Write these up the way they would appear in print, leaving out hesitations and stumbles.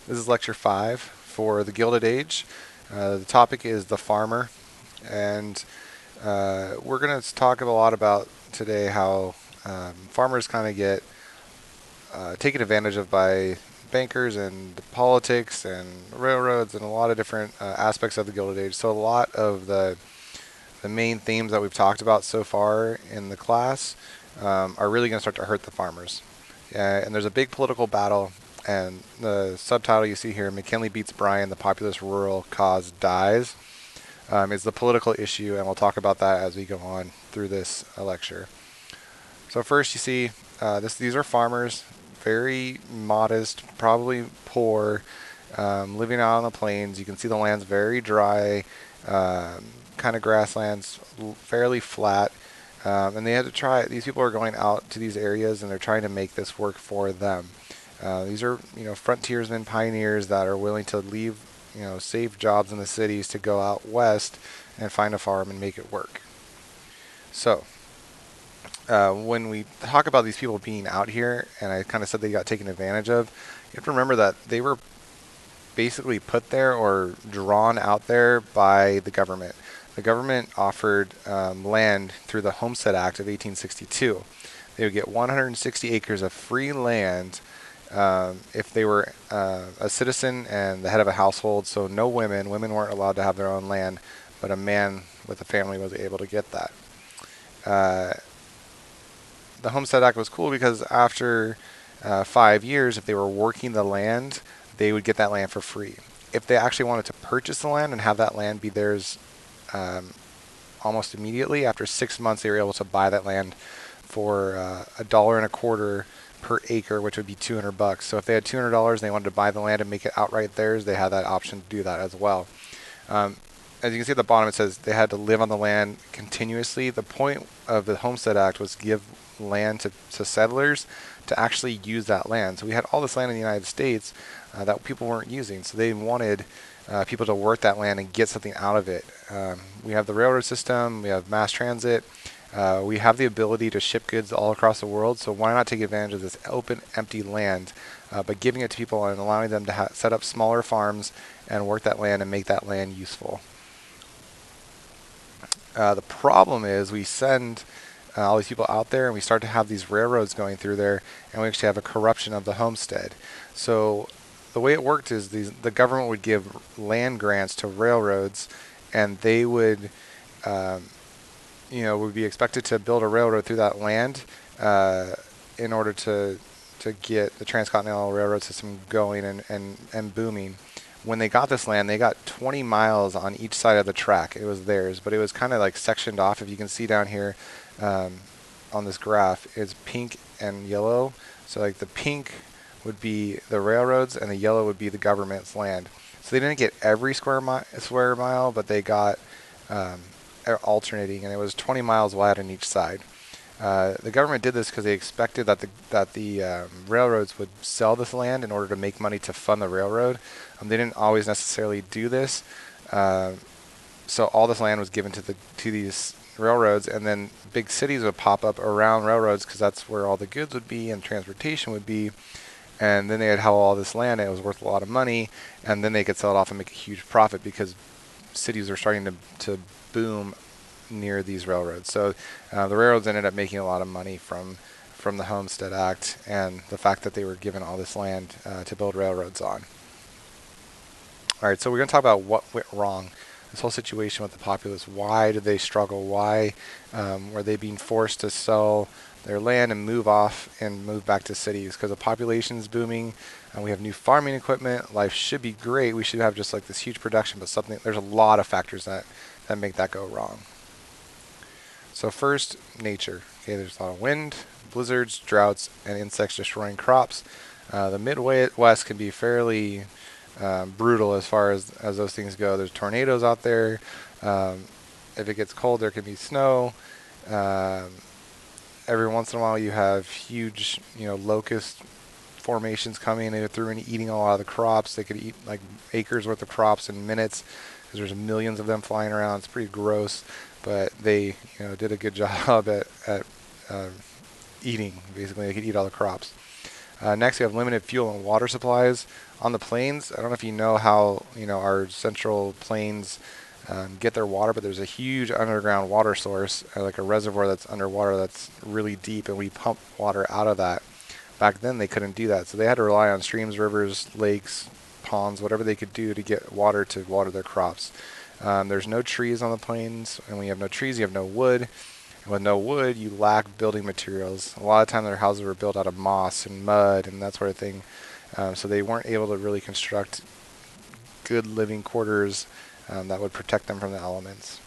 This is lecture 5 for the Gilded Age. The topic is the farmer, and we're going to talk a lot about today how farmers kind of get taken advantage of by bankers and politics and railroads and a lot of different aspects of the Gilded Age. So a lot of the main themes that we've talked about so far in the class are really going to start to hurt the farmers. And there's a big political battle, and the subtitle you see here, McKinley beats Bryan, the populist rural cause dies, is the political issue, and we'll talk about that as we go on through this lecture. So first you see these are farmers, very modest, probably poor, living out on the plains. You can see the land's very dry, kind of grasslands, fairly flat. And they had to try. These people are going out to these areas, and they're trying to make this work for them. These are, frontiersmen, pioneers that are willing to leave, safe jobs in the cities to go out west and find a farm and make it work. So, when we talk about these people being out here, and I kind of said they got taken advantage of, you have to remember that they were basically put there or drawn out there by the government. The government offered land through the Homestead Act of 1862. They would get 160 acres of free land if they were a citizen and the head of a household. So no women. Women weren't allowed to have their own land, but a man with a family was able to get that. The Homestead Act was cool because after 5 years, if they were working the land, they would get that land for free. If they actually wanted to purchase the land and have that land be theirs almost immediately, after 6 months, they were able to buy that land for $1.25 per acre, which would be $200. So if they had $200 and they wanted to buy the land and make it outright theirs, they had that option to do that as well. As you can see at the bottom, it says they had to live on the land continuously. The point of the Homestead Act was to give land to settlers to actually use that land. So we had all this land in the United States that people weren't using. So they wanted people to work that land and get something out of it. We have the railroad system. We have mass transit. We have the ability to ship goods all across the world. So why not take advantage of this open, empty land by giving it to people and allowing them to set up smaller farms and work that land and make that land useful. The problem is we send all these people out there and we start to have these railroads going through there, and we actually have a corruption of the homestead. So the way it worked is the government would give land grants to railroads, and they would would be expected to build a railroad through that land in order to get the transcontinental railroad system going and booming. When they got this land, they got 20 miles on each side of the track. It was theirs, but it was kind of like sectioned off. If you can see down here on this graph, it's pink and yellow. So like the pink would be the railroads, and the yellow would be the government's land. So they didn't get every square mile, but they got alternating, and it was 20 miles wide on each side. The government did this because they expected that the railroads would sell this land in order to make money to fund the railroad. They didn't always necessarily do this, so all this land was given to these railroads, and then big cities would pop up around railroads because that's where all the goods would be and transportation would be. And then they would have all this land, and it was worth a lot of money, and then they could sell it off and make a huge profit because cities are starting to boom near these railroads. So the railroads ended up making a lot of money from the Homestead Act and the fact that they were given all this land to build railroads on. All right, so we're going to talk about what went wrong. This whole situation with the populace. Why did they struggle? Why were they being forced to sell their land and move off and move back to cities? Because the population is booming, and we have new farming equipment. Life should be great. We should have just like this huge production, but there's a lot of factors that make that go wrong. So first, nature. Okay, there's a lot of wind, blizzards, droughts, and insects destroying crops. The Midwest can be fairly brutal as far as those things go. There's tornadoes out there. If it gets cold, there can be snow. Every once in a while, you have huge, locust formations coming through and eating a lot of the crops. They could eat like acres worth of crops in minutes because there's millions of them flying around. It's pretty gross, but they, did a good job at eating. Basically, they could eat all the crops. Next, we have limited fuel and water supplies. On the plains, I don't know if you know how our central plains get their water, but there's a huge underground water source, like a reservoir that's underwater that's really deep, and we pump water out of that. Back then, they couldn't do that, so they had to rely on streams, rivers, lakes, ponds, whatever they could do to get water to water their crops. There's no trees on the plains, and when you have no trees, you have no wood. And with no wood, you lack building materials. A lot of time, their houses were built out of moss and mud and that sort of thing, so they weren't able to really construct good living quarters that would protect them from the elements.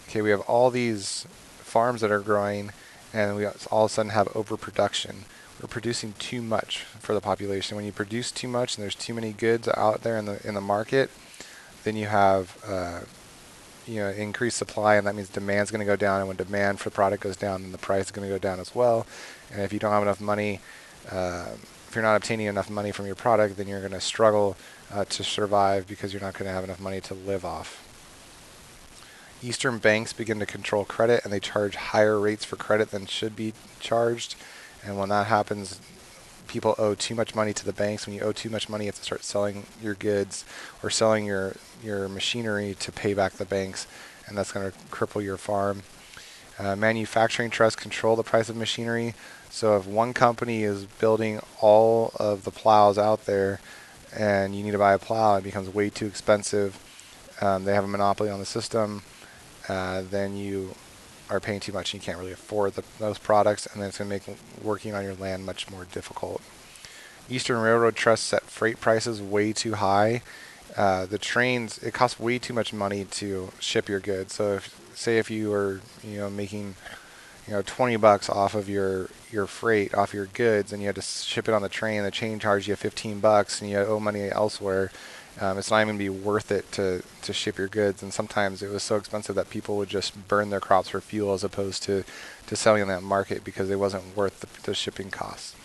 Okay, we have all these farms that are growing, and we all of a sudden have overproduction. We're producing too much for the population. When you produce too much and there's too many goods out there in the market, then you have increased supply, and that means demand's going to go down. And when demand for the product goes down, then the price is going to go down as well. And if you don't have enough money, if you're not obtaining enough money from your product, then you're going to struggle to survive because you're not going to have enough money to live off. Eastern banks begin to control credit, and they charge higher rates for credit than should be charged. And when that happens, people owe too much money to the banks. When you owe too much money, you have to start selling your goods or selling your machinery to pay back the banks, and that's going to cripple your farm. Manufacturing trusts control the price of machinery. So if one company is building all of the plows out there and you need to buy a plow, it becomes way too expensive. They have a monopoly on the system. Then you are paying too much and you can't really afford those products, and then it's going to make working on your land much more difficult. Eastern Railroad trusts set freight prices way too high. The trains, it costs way too much money to ship your goods. So if you were making $20 off of your freight, off your goods, and you had to ship it on the train, the train charged you $15 and you owe money elsewhere, it's not even be worth it to ship your goods. And sometimes it was so expensive that people would just burn their crops for fuel as opposed to selling in that market because it wasn't worth the shipping costs.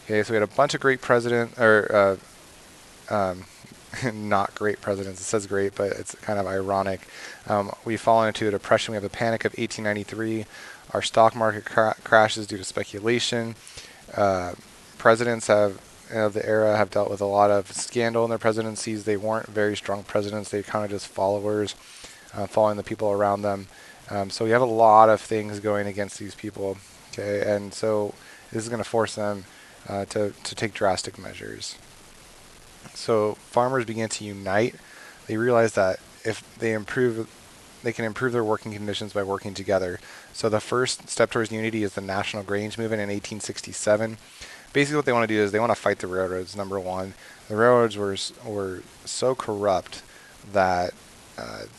Okay, so we had a bunch of great not great presidents. It says great, but it's kind of ironic. We fall into a depression. We have the Panic of 1893. Our stock market crashes due to speculation. Presidents of the era have dealt with a lot of scandal in their presidencies. They weren't very strong presidents. They kind of just followers, following the people around them. So we have a lot of things going against these people. Okay, and so this is going to force them to take drastic measures. So farmers began to unite. They realized that if they can improve their working conditions by working together. So the first step towards unity is the National Grange Movement in 1867. Basically what they want to do is they want to fight the railroads, number one. The railroads were so corrupt that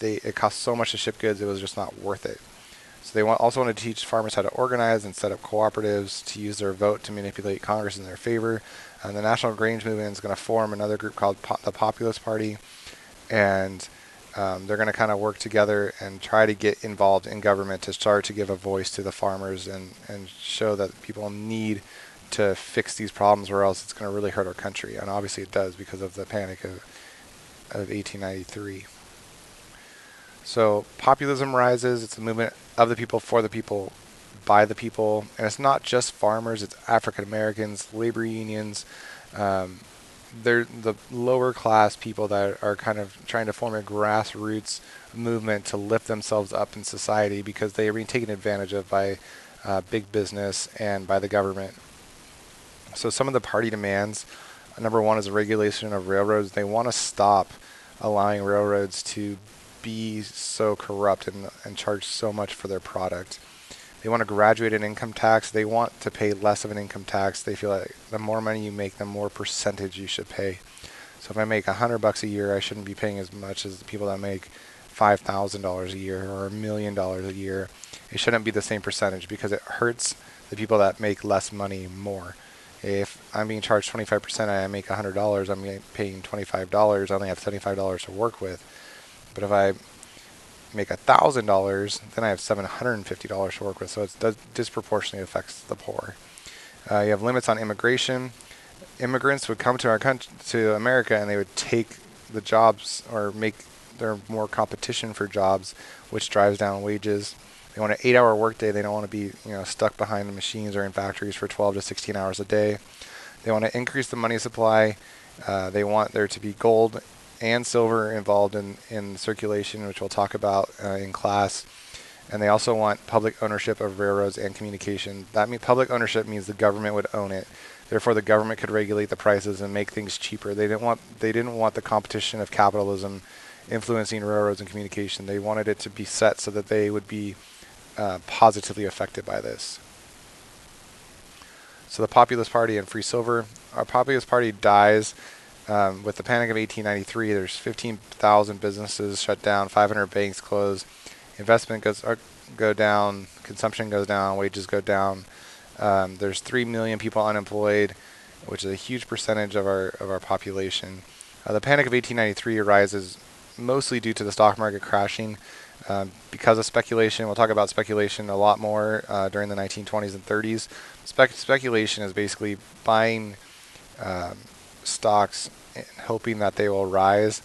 it cost so much to ship goods, it was just not worth it. So they also want to teach farmers how to organize and set up cooperatives to use their vote to manipulate Congress in their favor. And the National Grange Movement is going to form another group called the Populist Party, and they're going to kind of work together and try to get involved in government to start to give a voice to the farmers and show that people need to fix these problems, or else it's going to really hurt our country. And obviously it does because of the Panic of 1893. So populism rises. It's a movement of the people, for the people, by the people. And it's not just farmers, it's African Americans, labor unions. They're the lower class people that are kind of trying to form a grassroots movement to lift themselves up in society because they are being taken advantage of by big business and by the government. So some of the party demands, number one is a regulation of railroads. They want to stop allowing railroads to be so corrupt and charge so much for their product. They want to graduate an income tax. They want to pay less of an income tax. They feel like the more money you make, the more percentage you should pay. So if I make $100 a year, I shouldn't be paying as much as the people that make $5,000 a year or $1 million a year. It shouldn't be the same percentage because it hurts the people that make less money more. If I'm being charged 25% and I make $100, I'm paying $25. I only have $75 to work with. But if I make $1,000, then I have $750 to work with. So it disproportionately affects the poor. You have limits on immigration. Immigrants would come to our country, to America, and they would take the jobs or make there more competition for jobs, which drives down wages. They want an 8-hour workday. They don't want to be stuck behind the machines or in factories for 12 to 16 hours a day. They want to increase the money supply They want there to be gold and silver involved in circulation, which we'll talk about in class. And they also want public ownership of railroads and communication. That means public ownership means the government would own it. Therefore, the government could regulate the prices and make things cheaper. They didn't want the competition of capitalism influencing railroads and communication. They wanted it to be set so that they would be positively affected by this. So the Populist Party and Free Silver. Our Populist Party dies with the Panic of 1893. There's 15,000 businesses shut down, 500 banks closed. Investment go down, consumption goes down, wages go down. There's 3 million people unemployed, which is a huge percentage of our population. The Panic of 1893 arises mostly due to the stock market crashing because of speculation. We'll talk about speculation a lot more during the 1920s and 30s. Speculation is basically buying stocks and hoping that they will rise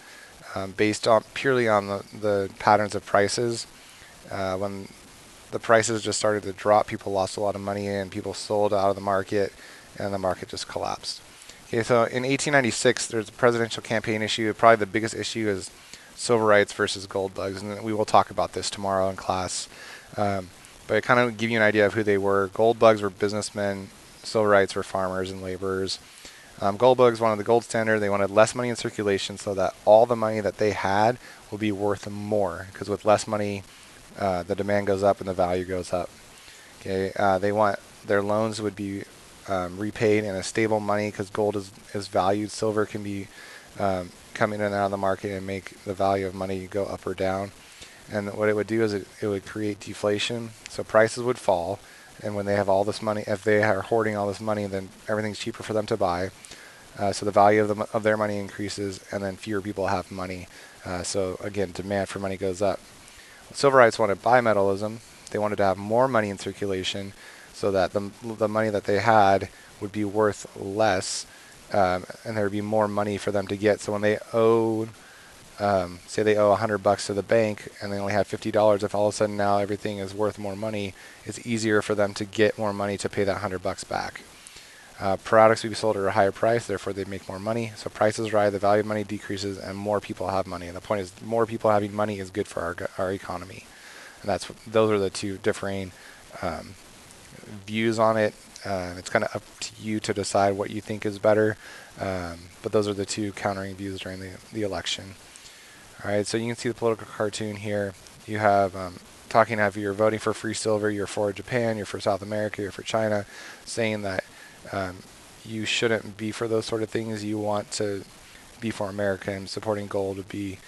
based on purely on the patterns of prices. When the prices just started to drop, people lost a lot of money and people sold out of the market, and the market just collapsed. Okay, so in 1896, there's a presidential campaign issue. Probably the biggest issue is civil rights versus gold bugs, and we will talk about this tomorrow in class. But it kind of give you an idea of who they were. Gold bugs were businessmen. Civil rights were farmers and laborers. Gold bugs wanted the gold standard. They wanted less money in circulation so that all the money that they had will be worth more, because with less money, the demand goes up and the value goes up. Okay, they want their loans would be repaid in a stable money because gold is valued. Silver can be coming in and out of the market and make the value of money go up or down. And what it would do is it would create deflation. So prices would fall. And when they have all this money, if they are hoarding all this money, then everything's cheaper for them to buy. So the value of their money increases, and then fewer people have money. So again, demand for money goes up. Civil rights wanted bimetallism. They wanted to have more money in circulation so that the money that they had would be worth less, and there would be more money for them to get. So when they owed, say they owe $100 to the bank and they only have $50, if all of a sudden now everything is worth more money, it's easier for them to get more money to pay that $100 back. Products would be sold at a higher price, therefore they make more money. So prices rise, the value of money decreases, and more people have money. And the point is, more people having money is good for our economy. And those are the two differing views on it. It's kind of up to you to decide what you think is better. But those are the two countering views during the election. All right, so you can see the political cartoon here. You have talking if you're voting for free silver, you're for Japan, you're for South America, you're for China, saying that you shouldn't be for those sort of things. You want to be for America, and supporting gold would be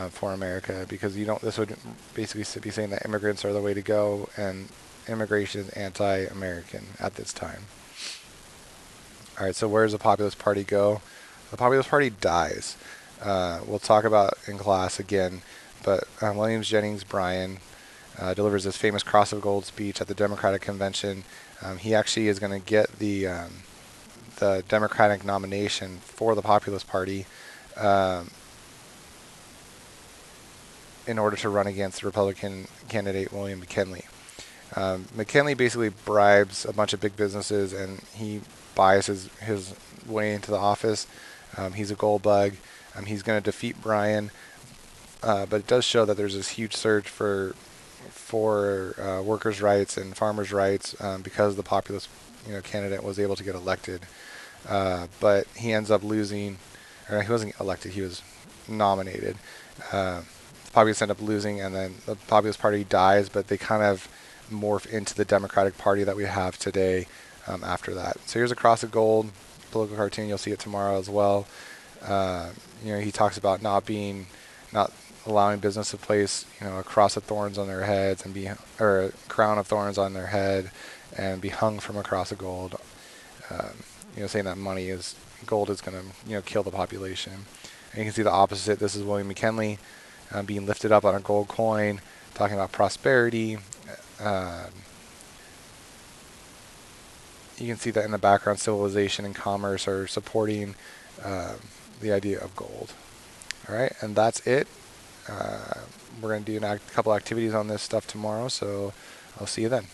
for America, because this would basically be saying that immigrants are the way to go, and immigration is anti-American at this time. All right, so where does the Populist Party go? The Populist Party dies. We'll talk about in class again, but William Jennings Bryan delivers this famous Cross of Gold speech at the Democratic Convention. He actually is going to get the Democratic nomination for the Populist Party in order to run against the Republican candidate William McKinley. McKinley basically bribes a bunch of big businesses, and he buys his way into the office. He's a gold bug. He's going to defeat Bryan, but it does show that there's this huge surge for workers' rights and farmers' rights because the populist candidate was able to get elected. But he ends up losing, or he wasn't elected, he was nominated. The Populists end up losing, and then the Populist Party dies, but they kind of morph into the Democratic Party that we have today after that. So here's a Cross of Gold political cartoon. You'll see it tomorrow as well. He talks about not allowing business to place, a cross of thorns on their heads or a crown of thorns on their head and be hung from a cross of gold. Saying that gold is going to, kill the population. And you can see the opposite. This is William McKinley being lifted up on a gold coin, talking about prosperity. You can see that in the background, civilization and commerce are supporting the idea of gold. All right, and that's it. We're going to do a couple activities on this stuff tomorrow, so I'll see you then.